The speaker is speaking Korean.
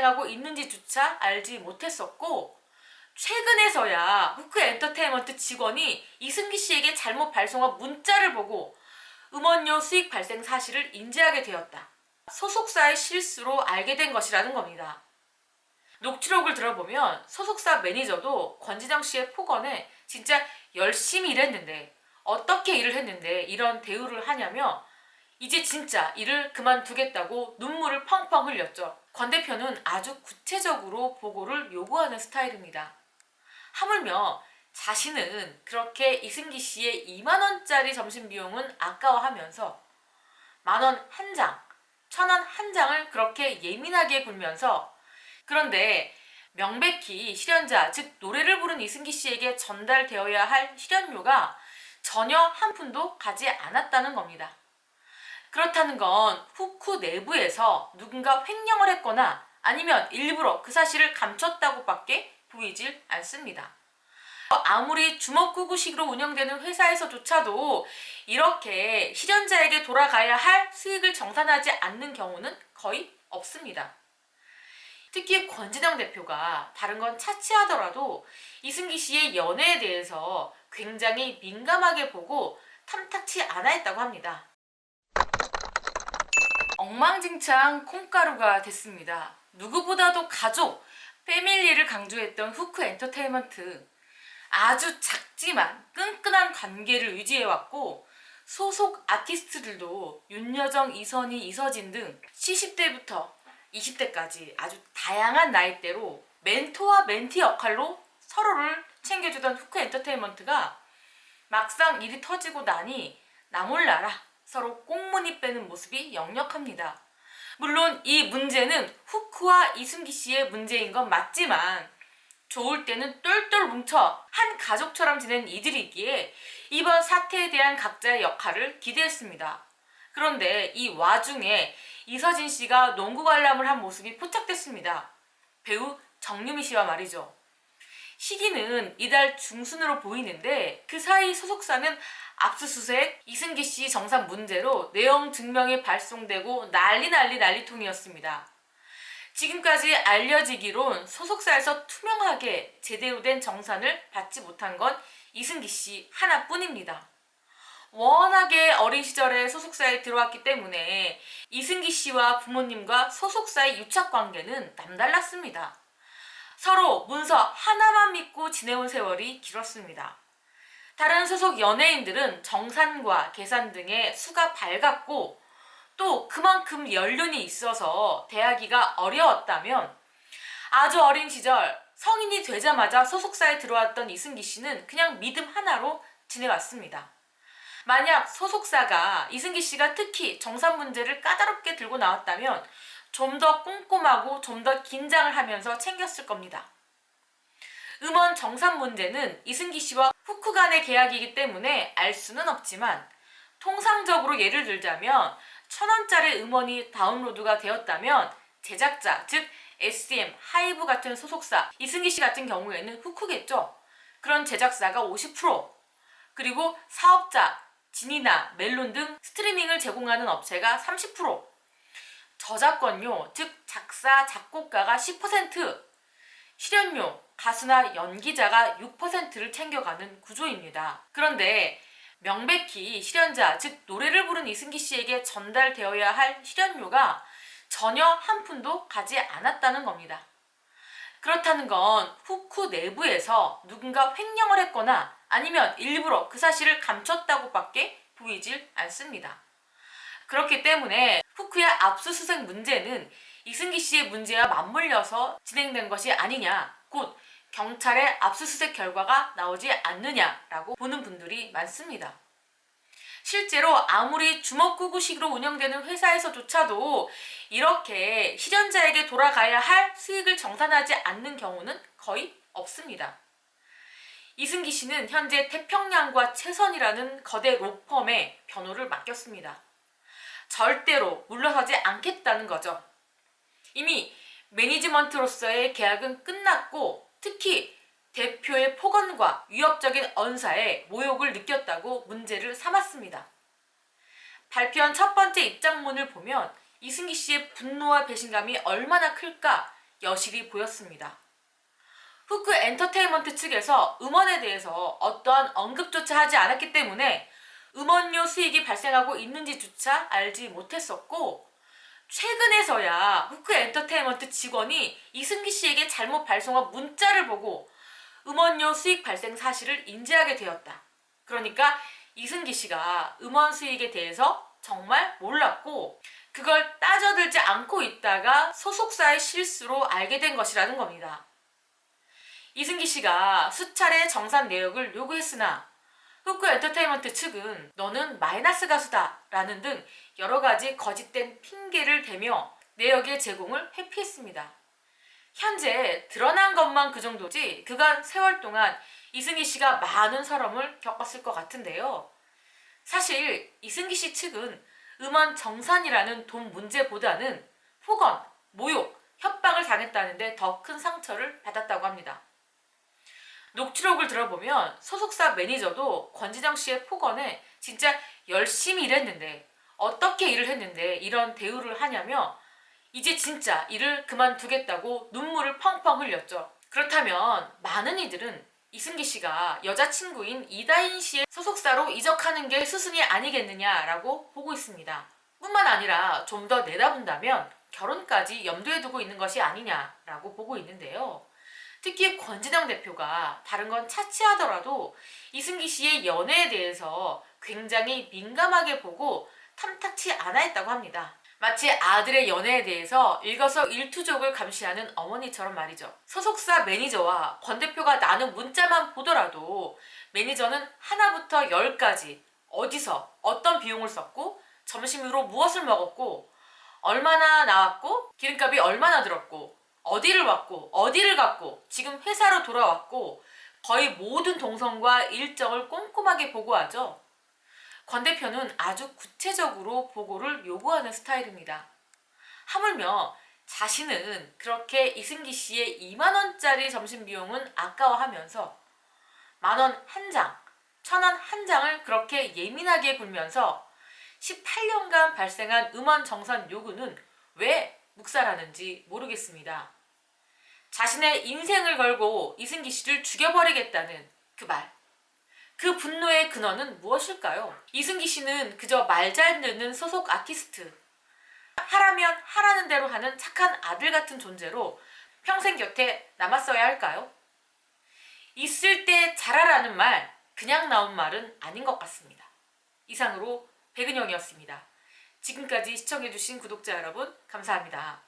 발생하고 있는지조차 알지 못했었고, 최근에서야 후크엔터테인먼트 직원이 이승기 씨에게 잘못 발송한 문자를 보고 음원료 수익 발생 사실을 인지하게 되었다. 소속사의 실수로 알게 된 것이라는 겁니다. 녹취록을 들어보면 소속사 매니저도 권진영 씨의 폭언에 진짜 열심히 일했는데, 어떻게 일을 했는데 이런 대우를 하냐며 이제 진짜 일을 그만두겠다고 눈물을 펑펑 흘렸죠. 권 대표는 아주 구체적으로 보고를 요구하는 스타일입니다. 하물며 자신은 그렇게 이승기 씨의 2만 원짜리 점심 비용은 아까워하면서 10,000원 한 장, 1,000원 한 장을 그렇게 예민하게 굴면서, 그런데 명백히 실연자, 즉 노래를 부른 이승기 씨에게 전달되어야 할 실연료가 전혀 한 푼도 가지 않았다는 겁니다. 그렇다는 건 후크 내부에서 누군가 횡령을 했거나 아니면 일부러 그 사실을 감췄다고밖에 보이질 않습니다. 아무리 주먹구구식으로 운영되는 회사에서조차도 이렇게 실연자에게 돌아가야 할 수익을 정산하지 않는 경우는 거의 없습니다. 특히 권진영 대표가 다른 건 차치하더라도 이승기 씨의 연애에 대해서 굉장히 민감하게 보고 탐탁치 않아 했다고 합니다. 엉망진창 콩가루가 됐습니다. 누구보다도 가족, 패밀리를 강조했던 후크 엔터테인먼트. 아주 작지만 끈끈한 관계를 유지해왔고, 소속 아티스트들도 윤여정, 이선희, 이서진 등 70대부터 20대까지 아주 다양한 나이대로 멘토와 멘티 역할로 서로를 챙겨주던 후크 엔터테인먼트가 막상 일이 터지고 나니 나 몰라라 서로 꽁무니 빼는 모습이 역력합니다. 물론 이 문제는 후크와 이승기 씨의 문제인 건 맞지만, 좋을 때는 똘똘 뭉쳐 한 가족처럼 지낸 이들이기에 이번 사태에 대한 각자의 역할을 기대했습니다. 그런데 이 와중에 이서진 씨가 농구 관람을 한 모습이 포착됐습니다. 배우 정유미 씨와 말이죠. 시기는 이달 중순으로 보이는데 그 사이 소속사는 압수수색, 이승기 씨 정산 문제로 내용 증명이 발송되고 난리통이었습니다. 지금까지 알려지기론 소속사에서 투명하게 제대로 된 정산을 받지 못한 건 이승기 씨 하나뿐입니다. 워낙에 어린 시절에 소속사에 들어왔기 때문에 이승기 씨와 부모님과 소속사의 유착관계는 남달랐습니다. 서로 문서 하나만 믿고 지내온 세월이 길었습니다. 다른 소속 연예인들은 정산과 계산 등의 수가 밝았고 또 그만큼 연륜이 있어서 대하기가 어려웠다면, 아주 어린 시절 성인이 되자마자 소속사에 들어왔던 이승기 씨는 그냥 믿음 하나로 지내왔습니다. 만약 소속사가 이승기 씨가 특히 정산 문제를 까다롭게 들고 나왔다면 좀 더 꼼꼼하고 좀 더 긴장을 하면서 챙겼을 겁니다. 음원 정산 문제는 이승기 씨와 후크 간의 계약이기 때문에 알 수는 없지만, 통상적으로 예를 들자면 1,000원짜리 음원이 다운로드가 되었다면 제작자, 즉 SM, 하이브 같은 소속사, 이승기 씨 같은 경우에는 후크겠죠. 그런 제작사가 50%, 그리고 사업자, 진이나 멜론 등 스트리밍을 제공하는 업체가 30%, 저작권료, 즉 작사, 작곡가가 10%, 실연료, 가수나 연기자가 6%를 챙겨가는 구조입니다. 그런데 명백히 실연자, 즉 노래를 부른 이승기 씨에게 전달되어야 할 실연료가 전혀 한 푼도 가지 않았다는 겁니다. 그렇다는 건 후크 내부에서 누군가 횡령을 했거나 아니면 일부러 그 사실을 감췄다고밖에 보이질 않습니다. 그렇기 때문에 후크의 압수수색 문제는 이승기 씨의 문제와 맞물려서 진행된 것이 아니냐, 곧 경찰의 압수수색 결과가 나오지 않느냐라고 보는 분들이 많습니다. 실제로 아무리 주먹구구식으로 운영되는 회사에서조차도 이렇게 실연자에게 돌아가야 할 수익을 정산하지 않는 경우는 거의 없습니다. 이승기 씨는 현재 태평양과 최선이라는 거대 록펌에 변호를 맡겼습니다. 절대로 물러서지 않겠다는 거죠. 이미 매니지먼트로서의 계약은 끝났고, 특히 대표의 폭언과 위협적인 언사에 모욕을 느꼈다고 문제를 삼았습니다. 발표한 첫 번째 입장문을 보면 이승기 씨의 분노와 배신감이 얼마나 클까 여실히 보였습니다. 후크 엔터테인먼트 측에서 음원에 대해서 어떠한 언급조차 하지 않았기 때문에 음원료 수익이 발생하고 있는지조차 알지 못했었고, 최근에서야 후크 엔터테인먼트 직원이 이승기 씨에게 잘못 발송한 문자를 보고 음원료 수익 발생 사실을 인지하게 되었다. 그러니까 이승기 씨가 음원 수익에 대해서 정말 몰랐고 그걸 따져들지 않고 있다가 소속사의 실수로 알게 된 것이라는 겁니다. 이승기 씨가 수차례 정산 내역을 요구했으나 후크 엔터테인먼트 측은 너는 마이너스 가수다 라는 등 여러 가지 거짓된 핑계를 대며 내역의 제공을 회피했습니다. 현재 드러난 것만 그 정도지 그간 세월 동안 이승기 씨가 많은 서름을 겪었을 것 같은데요. 사실 이승기 씨 측은 음원 정산이라는 돈 문제보다는 폭언, 모욕, 협박을 당했다는데 더 큰 상처를 받았다고 합니다. 녹취록을 들어보면 소속사 매니저도 권진영 씨의 폭언에 진짜 열심히 일했는데 어떻게 일을 했는데 이런 대우를 하냐며 이제 진짜 일을 그만두겠다고 눈물을 펑펑 흘렸죠. 그렇다면 많은 이들은 이승기 씨가 여자친구인 이다인 씨의 소속사로 이적하는 게 수순이 아니겠느냐라고 보고 있습니다. 뿐만 아니라 좀 더 내다본다면 결혼까지 염두에 두고 있는 것이 아니냐라고 보고 있는데요. 특히 권진영 대표가 다른 건 차치하더라도 이승기 씨의 연애에 대해서 굉장히 민감하게 보고 탐탁치 않아 했다고 합니다. 마치 아들의 연애에 대해서 일거수일투족을 감시하는 어머니처럼 말이죠. 소속사 매니저와 권 대표가 나눈 문자만 보더라도 매니저는 하나부터 10까지 어디서 어떤 비용을 썼고 점심으로 무엇을 먹었고 얼마나 나왔고 기름값이 얼마나 들었고 어디를 왔고 어디를 갔고 지금 회사로 돌아왔고 거의 모든 동선과 일정을 꼼꼼하게 보고하죠. 권 대표는 아주 구체적으로 보고를 요구하는 스타일입니다. 하물며 자신은 그렇게 이승기 씨의 2만 원짜리 점심 비용은 아까워하면서 10,000원 한 장, 1,000원 한 장을 그렇게 예민하게 굴면서 18년간 발생한 음원 정산 요구는 왜 묵살하는지 모르겠습니다. 자신의 인생을 걸고 이승기 씨를 죽여버리겠다는 그 말. 그 분노의 근원은 무엇일까요? 이승기 씨는 그저 말 잘 듣는 소속 아티스트. 하라면 하라는 대로 하는 착한 아들 같은 존재로 평생 곁에 남았어야 할까요? 있을 때 잘하라는 말, 그냥 나온 말은 아닌 것 같습니다. 이상으로 백은영이었습니다. 지금까지 시청해주신 구독자 여러분, 감사합니다.